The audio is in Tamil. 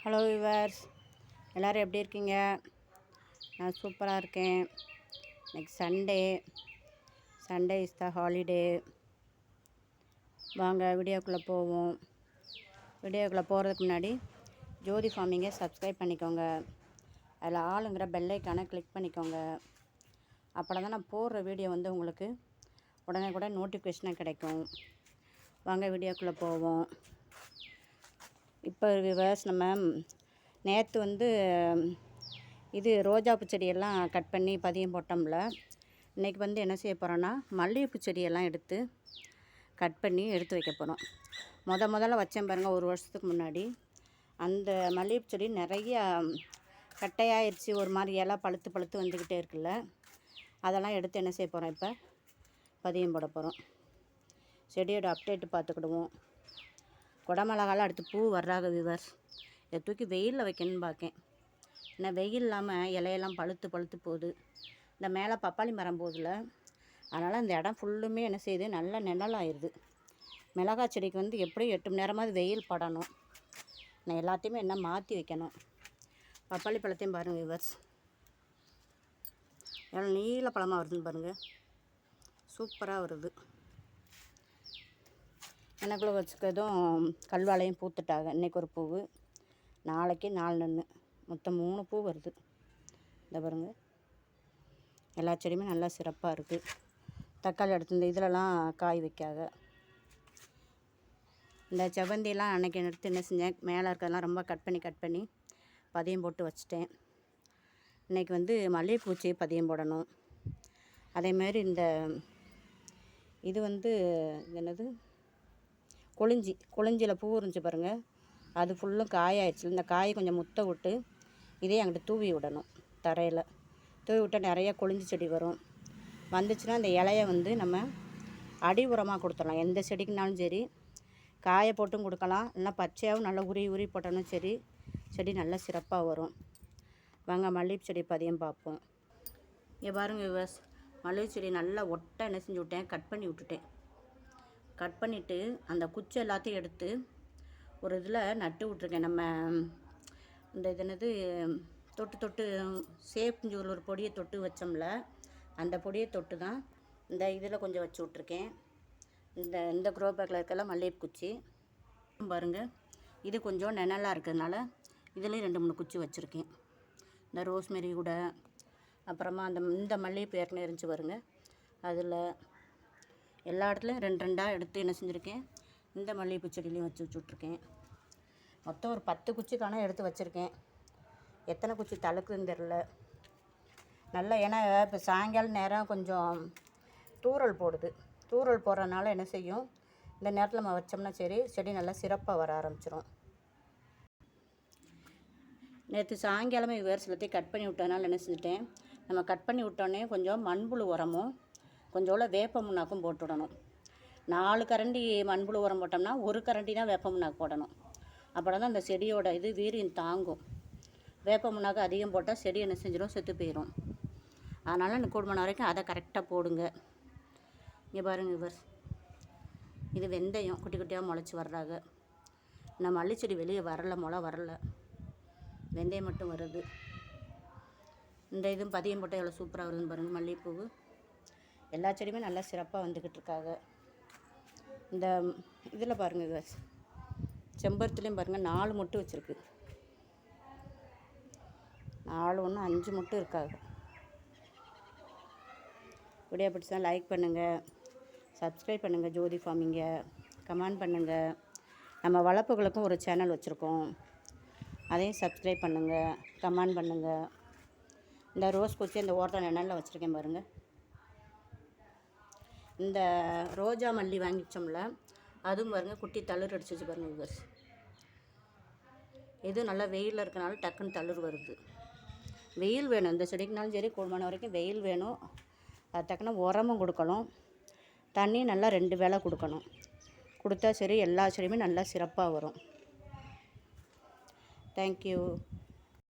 ஹலோ விவர்ஸ், எல்லோரும் எப்படி இருக்கீங்க? நான் சூப்பராக இருக்கேன். இன்னைக்கு சண்டே இஸ் த ஹாலிடே. வாங்க வீடியோக்குள்ளே போவோம். வீடியோக்குள்ளே போகிறதுக்கு முன்னாடி ஜோதி ஃபார்மிங்கை சப்ஸ்கிரைப் பண்ணிக்கோங்க. அதில் ஆளுங்கிற பெல் ஐக்கானை கிளிக் பண்ணிக்கோங்க. அப்போ தான் நான் போடுற வீடியோ உங்களுக்கு உடனே கூட நோட்டிஃபிகேஷனாக கிடைக்கும். வாங்க வீடியோக்குள்ளே போவோம். இப்போ விவர்ஸ், நம்ம நேற்று இது ரோஜாப்பூ செடியெல்லாம் கட் பண்ணி பதியம் போட்டோம்ல. இன்றைக்கி என்ன செய்ய போகிறோன்னா, மல்லிகைப்பூ செடியெல்லாம் எடுத்து கட் பண்ணி எடுத்து வைக்க போகிறோம். முதல்ல வச்சேன் பாருங்கள், ஒரு வருஷத்துக்கு முன்னாடி. அந்த மல்லிகைப்பூ செடி நிறைய கட்டையாகிடுச்சு, ஒரு மாதிரி இலை பழுத்து வந்துக்கிட்டே இருக்குல்ல. அதெல்லாம் எடுத்து என்ன செய்ய போகிறோம், இப்போ பதியம் போட போகிறோம். செடியோட அப்டேட்டு பார்த்துக்கிடுவோம். குடமிளகாலாம் அடுத்து பூ வர்றாங்க விவர்ஸ். இதை தூக்கி வெயிலில் வைக்கணும்னு பார்க்கேன். ஏன்னா வெயில் இல்லாமல் இலையெல்லாம் பழுத்து போகுது. இந்த மேலே பப்பாளி மரம் போதில், அதனால் இந்த இடம் ஃபுல்லுமே என்ன செய்யுது, நல்லா நிழலாயிருது. மிளகாய் செடிக்கு எப்படியும் 8 மணி நேரமாவது வெயில் படணும். நான் எல்லாத்தையுமே என்ன மாற்றி வைக்கணும். பப்பாளி பழத்தையும் பாருங்கள் விவர்ஸ், எவ்வளோ நீல பழமாக வருதுன்னு பாருங்கள். சூப்பராக வருது. எனக்குள்ளே வச்சுக்கிறதும் கல்வாழையும் பூத்துட்டாங்க. இன்றைக்கி ஒரு பூவு, நாளைக்கு 4 நின்று மொத்தம் 3 பூ வருது. இந்த பாருங்கள், எல்லா செடியுமே நல்லா சிறப்பாக இருக்குது. தக்காளி எடுத்து இந்த இதிலலாம் காய் வைக்காத. இந்த செவந்தியெல்லாம் அன்றைக்கி எடுத்து என்ன செஞ்சேன், மேலே இருக்கிறதெல்லாம் ரொம்ப கட் பண்ணி பதியம் போட்டு வச்சுட்டேன். இன்றைக்கி மல்லிகைப்பூச்சி பதியம் போடணும். அதேமாரி இந்த இது என்னது, கொளிஞ்சியில் பூ இருந்துச்சு பாருங்கள். அது ஃபுல்லும் காயாயிடுச்சு. இந்த காயை கொஞ்சம் முத்த விட்டு இதே அங்கிட்டு தூவி விடணும். தரையில் தூவி விட்டால் நிறைய கொளிஞ்சி செடி வரும். வந்துச்சுன்னா அந்த இலையை நம்ம அடி உரமாக கொடுத்துடலாம். எந்த செடிக்குனாலும் சரி, காயை போட்டும் கொடுக்கலாம், இல்லைனா பச்சையாகவும் நல்லா உரி போட்டாலும் சரி, செடி நல்லா சிறப்பாக வரும். வாங்க மல்லிகை செடி பதியம் பார்ப்போம். இங்கே பாருங்கள் விவர்ஸ், மல்லிகை செடி நல்லா ஒட்டை என்ன செஞ்சு விட்டேன், கட் பண்ணி விட்டுட்டேன். கட் பண்ணிவிட்டு அந்த குச்சி எல்லாத்தையும் எடுத்து ஒரு இதில் நட்டு விட்ருக்கேன். நம்ம இந்த இது என்னது, தொட்டு சேப்புஞ்சு ஒரு பொடியை தொட்டு வச்சோம்ல, அந்த பொடியை தொட்டு தான் இந்த இதில் கொஞ்சம் வச்சு விட்ருக்கேன். இந்த க்ரோ பேக்கில் இருக்கலாம் மல்லிகைப்பூ குச்சி பாருங்கள். இது கொஞ்சம் நிழலாக இருக்கிறதுனால இதுலேயும் 2-3 குச்சி வச்சுருக்கேன். இந்த ரோஸ்மெரி கூட, அப்புறமா இந்த மல்லிகைப்பூ ஏற்கனவே இருந்துச்சு பாருங்கள். அதில் எல்லா இடத்துலையும் 2 எடுத்து என்ன செஞ்சுருக்கேன், இந்த மல்லிகைப்பூ செடியிலையும் வச்சு விட்ருக்கேன். மொத்தம் ஒரு 10 குச்சிக்கான எடுத்து வச்சுருக்கேன். எத்தனை குச்சி தழுக்குதுன்னு தெரில. நல்லா, ஏன்னா இப்போ சாயங்காலம் நேரம் கொஞ்சம் தூறல் போடுறதுனால என்ன செய்யும், இந்த நேரத்தில் நம்ம வச்சோம்னா சரி, செடி நல்லா சிறப்பாக வர ஆரம்பிச்சிடும். நேற்று சாயங்காலமே வேறு சிலத்தையும் கட் பண்ணி விட்டதுனால என்ன செஞ்சுட்டேன், நம்ம கட் பண்ணி விட்டோன்னே கொஞ்சம் மண்புழு உரமும் கொஞ்சோட வேப்ப முன்னாக்கும் போட்டுவிடணும். 4 கரண்டி மண்புழு உரம் போட்டோம்னா 1 கரண்டி தான் வேப்ப முன்னாக்கு போடணும். அப்புறம் தான் அந்த செடியோட இது வீரியம் தாங்கும். வேப்ப முன்னாக்கு அதிகம் போட்டால் செடி என்ன செஞ்சிடும், செத்து போயிடும். அதனால் எனக்கு கூடுமான வரைக்கும் அதை கரெக்டாக போடுங்க. இங்கே பாருங்கள் இவர், இது வெந்தயம் குட்டி குட்டியாக முளைச்சி வர்றாங்க. நான் மல்லிச்செடி வெளியே முளை வரல, வெந்தயம் மட்டும் வருது. இந்த இதுவும் பதியம் போட்டால் எவ்வளோ சூப்பராக வருதுன்னு பாருங்கள். மல்லிகைப்பூவு எல்லா செடியுமே நல்லா சிறப்பாக வந்துக்கிட்டு இருக்காங்க. இந்த இதில் பாருங்கள் இவர், செம்பருத்திலையும் பாருங்கள் 4 மொட்டு வச்சுருக்கு. 4 1 5 மொட்டு இருக்காங்க. வீடியோ பிடிச்சா லைக் பண்ணுங்கள், சப்ஸ்கிரைப் பண்ணுங்கள் ஜோதி ஃபார்மிங்கை, கமெண்ட் பண்ணுங்கள். நம்ம வளர்ப்புகளுக்கும் ஒரு சேனல் வச்சுருக்கோம், அதையும் சப்ஸ்கிரைப் பண்ணுங்கள், கமெண்ட் பண்ணுங்கள். இந்த ரோஸ் குச்சி இந்த ஓரத்தில் நிழலில் வச்சுருக்கேன் பாருங்கள். இந்த ரோஜா மல்லி வாங்கிச்சோம்ல, அதுவும் பாருங்கள் குட்டி தளிர் அடிச்சிச்சு பாருங்கள் விவர்ஸ். இது நல்லா வெயிலில் இருக்கனால டக்குன்னு தளிர் வருது. வெயில் வேணும் இந்த செடிக்குனாலும் சரி, கூடுமான வரைக்கும் வெயில் வேணும். அது தக்கன உரமும் கொடுக்கணும், தண்ணி நல்லா 2 வேளை கொடுக்கணும். கொடுத்தா சரி, எல்லா செடியுமே நல்லா சிறப்பாக வரும். தேங்க்யூ.